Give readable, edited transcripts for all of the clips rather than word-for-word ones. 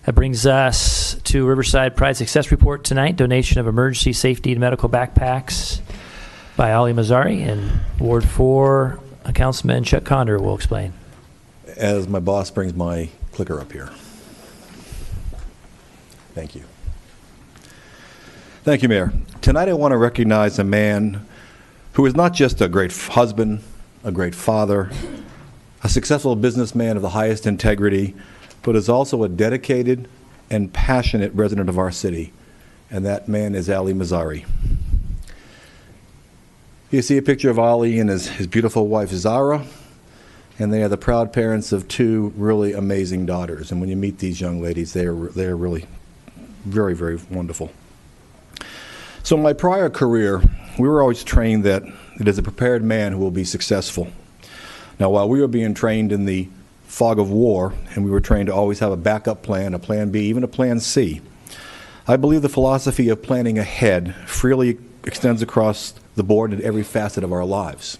That brings us to Riverside Pride Success Report tonight. Donation of emergency safety and medical backpacks by Ali Mazarei, and Ward 4 Councilman Chuck Conder will explain. As my boss brings my clicker up here. Thank you. Thank you, Mayor. Tonight I want to recognize a man who is not just a great husband, a great father, a successful businessman of the highest integrity, but is also a dedicated and passionate resident of our city, and that man is Ali Mazarei. You see a picture of Ali and his beautiful wife Zara, and they are the proud parents of two really amazing daughters. And when you meet these young ladies, they are really very, very wonderful. So in my prior career, we were always trained that it is a prepared man who will be successful. Now, while we were being trained in the fog of war, and we were trained to always have a backup plan, a plan B, even a plan C, I believe the philosophy of planning ahead freely extends across the board in every facet of our lives.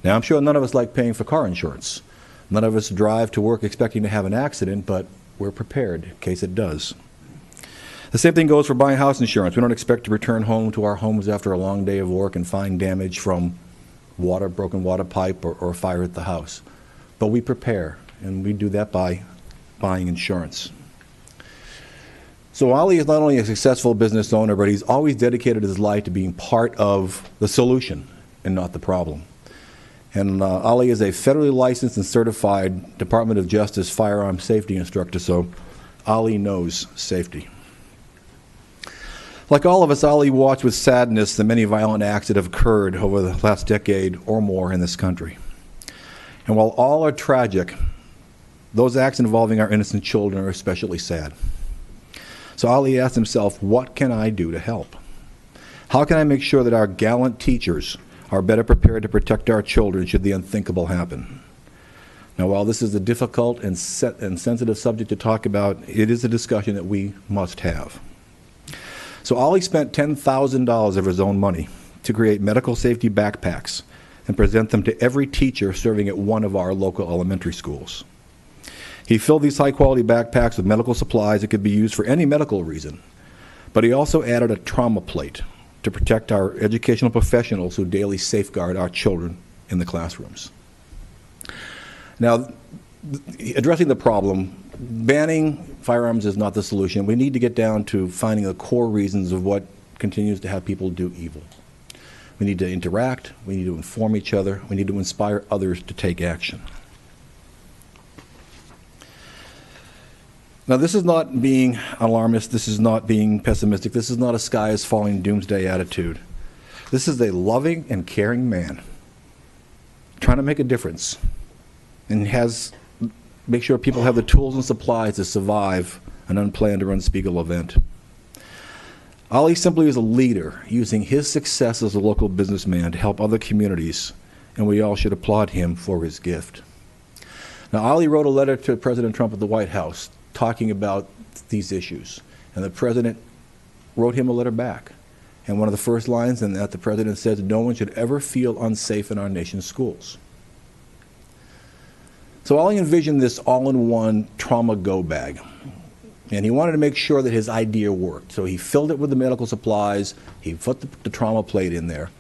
Now, I'm sure none of us like paying for car insurance. None of us drive to work expecting to have an accident, but we're prepared in case it does. The same thing goes for buying house insurance. We don't expect to return home to our homes after a long day of work and find damage from water, broken water pipe, or fire at the house. But we prepare, and we do that by buying insurance. So Ali is not only a successful business owner, but he's always dedicated his life to being part of the solution and not the problem. And Ali is a federally licensed and certified Department of Justice firearm safety instructor, so Ali knows safety. Like all of us, Ali watched with sadness the many violent acts that have occurred over the last decade or more in this country. And while all are tragic, those acts involving our innocent children are especially sad. So Ali asked himself, what can I do to help? How can I make sure that our gallant teachers are better prepared to protect our children should the unthinkable happen? Now, while this is a difficult and sensitive subject to talk about, it is a discussion that we must have. So Ali spent $10,000 of his own money to create medical safety backpacks and present them to every teacher serving at one of our local elementary schools. He filled these high-quality backpacks with medical supplies that could be used for any medical reason, but he also added a trauma plate to protect our educational professionals who daily safeguard our children in the classrooms. Now, addressing the problem, banning firearms is not the solution. We need to get down to finding the core reasons of what continues to have people do evil. We need to interact, we need to inform each other, we need to inspire others to take action. Now, this is not being alarmist, this is not being pessimistic, this is not a sky is falling doomsday attitude. This is a loving and caring man trying to make a difference and make sure people have the tools and supplies to survive an unplanned or unspeakable event. Ali simply is a leader using his success as a local businessman to help other communities, and we all should applaud him for his gift. Now, Ali wrote a letter to President Trump at the White House talking about these issues, and the president wrote him a letter back. And one of the first lines in that, the president says, no one should ever feel unsafe in our nation's schools. So Ali envisioned this all-in-one trauma go bag, and he wanted to make sure that his idea worked. So he filled it with the medical supplies, he put the trauma plate in there,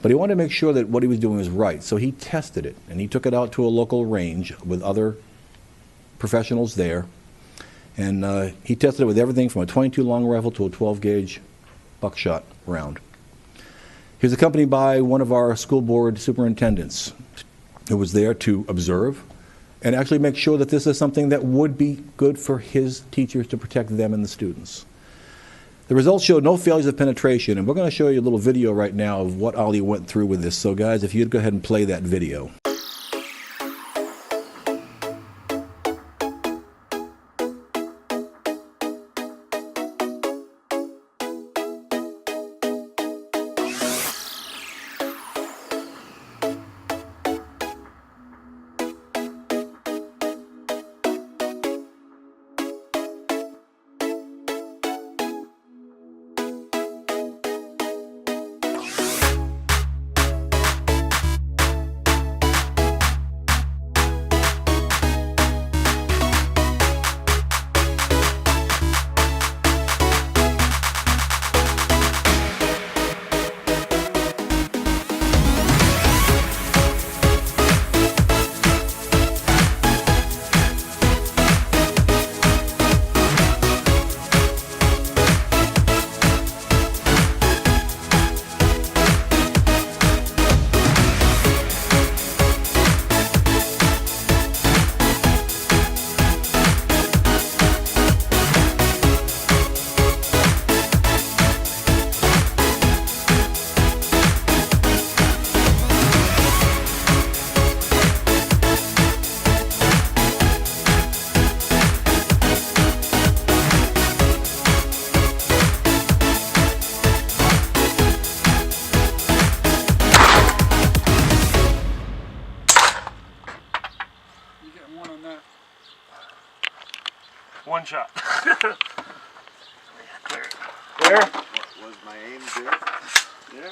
but he wanted to make sure that what he was doing was right. So he tested it, and he took it out to a local range with other professionals there, and he tested it with everything from a .22 long rifle to a 12-gauge buckshot round. He was accompanied by one of our school board superintendents who was there to observe and actually make sure that this is something that would be good for his teachers to protect them and the students. The results showed no failures of penetration, and we're going to show you a little video right now of what Ali went through with this. So guys, if you'd go ahead and play that video. Clear? Was my aim good? Yeah.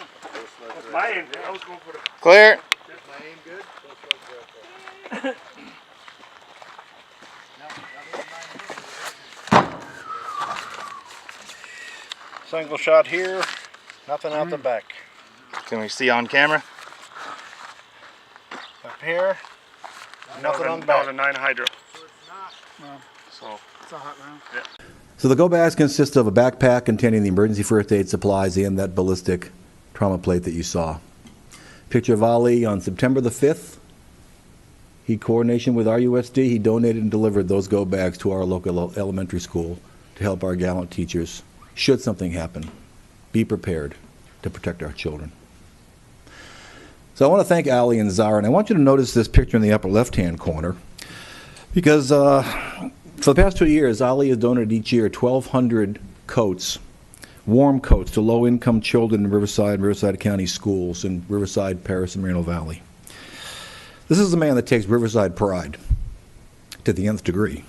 That's my aim. I was going for the. Clear. Was my aim good? Single shot here, nothing out the back. Can we see on camera? Up here, nothing on the back. That was a 9 hydro. So it's not. So it's a hot round. Yeah. So the go bags consist of a backpack containing the emergency first aid supplies and that ballistic trauma plate that you saw. Picture of Ali on September the 5th. He, coordination with RUSD, he donated and delivered those go bags to our local elementary school to help our gallant teachers. Should something happen, be prepared to protect our children. So I want to thank Ali and Zara, and I want you to notice this picture in the upper left-hand corner, because for the past 2 years, Ali has donated each year 1,200 coats, warm coats, to low-income children in Riverside and Riverside County schools in Riverside, Paris, and Moreno Valley. This is a man that takes Riverside pride to the nth degree.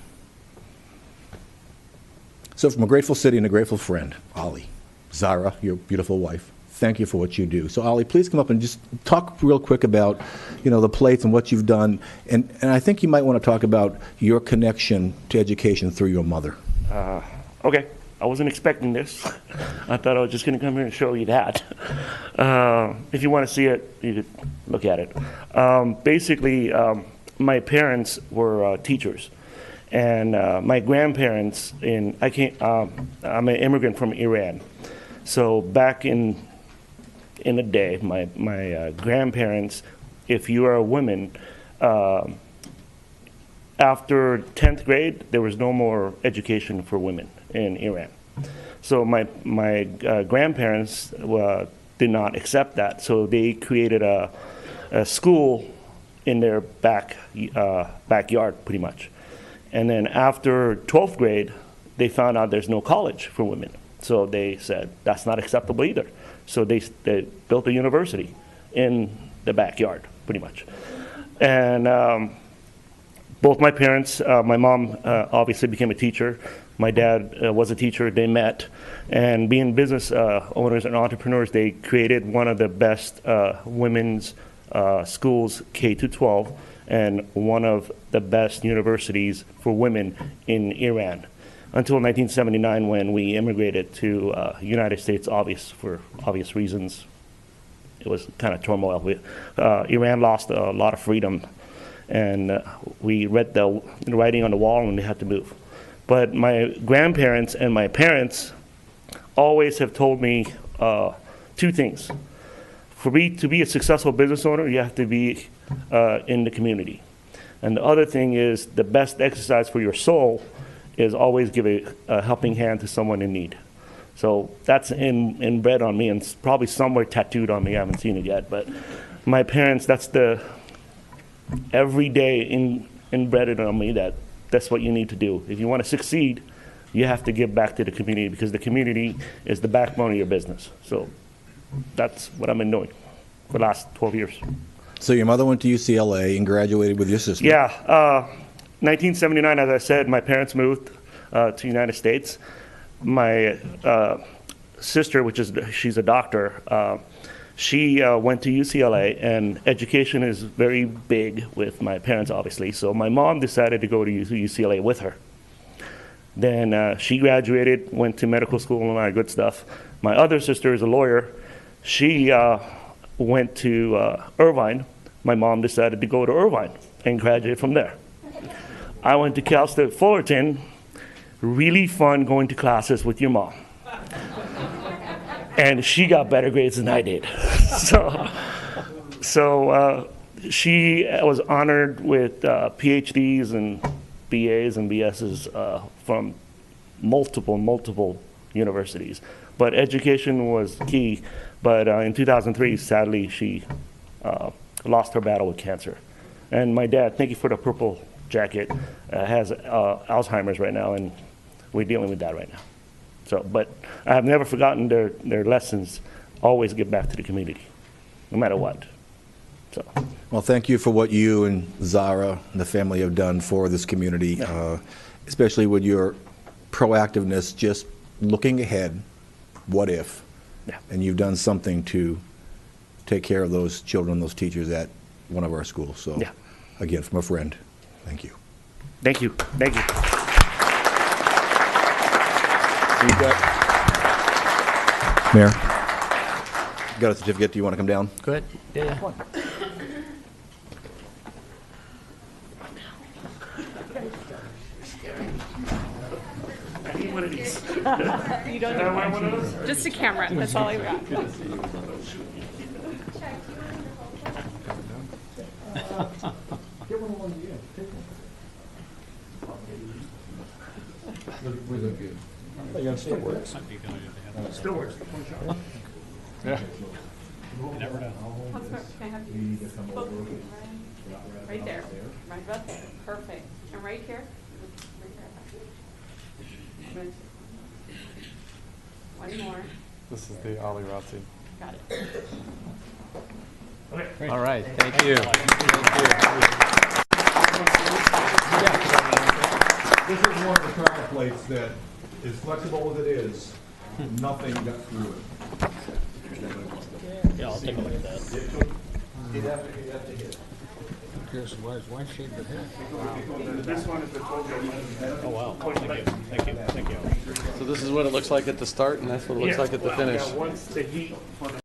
So from a grateful city and a grateful friend, Ali, Zara, your beautiful wife, thank you for what you do. So Ali, please come up and just talk real quick about, the plates and what you've done. And I think you might want to talk about your connection to education through your mother. Okay. I wasn't expecting this. I thought I was just going to come here and show you that. If you want to see it, you could look at it. Basically, my parents were teachers. And my grandparents, I'm an immigrant from Iran. So back in the day, my grandparents, if you are a woman, after 10th grade, there was no more education for women in Iran. So my grandparents did not accept that. So they created a school in their backyard, pretty much. And then after 12th grade, they found out there's no college for women. So they said, that's not acceptable either. So they built a university in the backyard, pretty much. And both my parents, my mom obviously became a teacher. My dad was a teacher. They met. And being business owners and entrepreneurs, they created one of the best women's schools, K-12, and one of the best universities for women in Iran until 1979, when we immigrated to United States, for obvious reasons. It was kind of turmoil. Iran lost a lot of freedom, and we read the writing on the wall and we had to move. But my grandparents and my parents always have told me two things. For me to be a successful business owner, you have to be in the community. And the other thing is, the best exercise for your soul is always give a helping hand to someone in need. So that's inbred on me, and it's probably somewhere tattooed on me. I haven't seen it yet, but my parents, that's the every day inbred on me that that's what you need to do. If you want to succeed, you have to give back to the community, because the community is the backbone of your business. So that's what I've been doing for the last 12 years. So your mother went to UCLA and graduated with your sister. Yeah, 1979, as I said, my parents moved to the United States. My sister, she's a doctor, she went to UCLA, and education is very big with my parents, obviously. So my mom decided to go to UCLA with her. Then she graduated, went to medical school and all that good stuff. My other sister is a lawyer. She went to Irvine. My mom decided to go to Irvine and graduate from there. I went to Cal State Fullerton. Really fun going to classes with your mom. And she got better grades than I did. So she was honored with PhDs and BAs and BSs from multiple universities. But education was key. But in 2003, sadly, she lost her battle with cancer. And my dad, thank you for the purple jacket, has Alzheimer's right now, and we're dealing with that right now. So, but I have never forgotten their lessons. Always give back to the community, no matter what. So. Well, thank you for what you and Zara and the family have done for this community, especially with your proactiveness, just looking ahead, what if? Yeah. And you've done something to take care of those children, those teachers at one of our schools. So, Yeah. again, from a friend, thank you. Thank you. Thank you. You've got, Mayor, you got a certificate. Do you want to come down? Go ahead. Yeah. You don't need one. Just a camera. That's all I got. Still works. Can I have you both? Right there. Right about there. Perfect. And right here. Right here. One more. This is the Ali Razzi. Got it. All right, thank you. This is one of the travel plates that, as flexible as it is, nothing got through it. Yeah, I'll take a look at that. He'd have to hit. Why shave the head? This one is the Oh, wow. Thank you. So this is what it looks like at the start, and that's what it looks like at the finish. Once the heat for the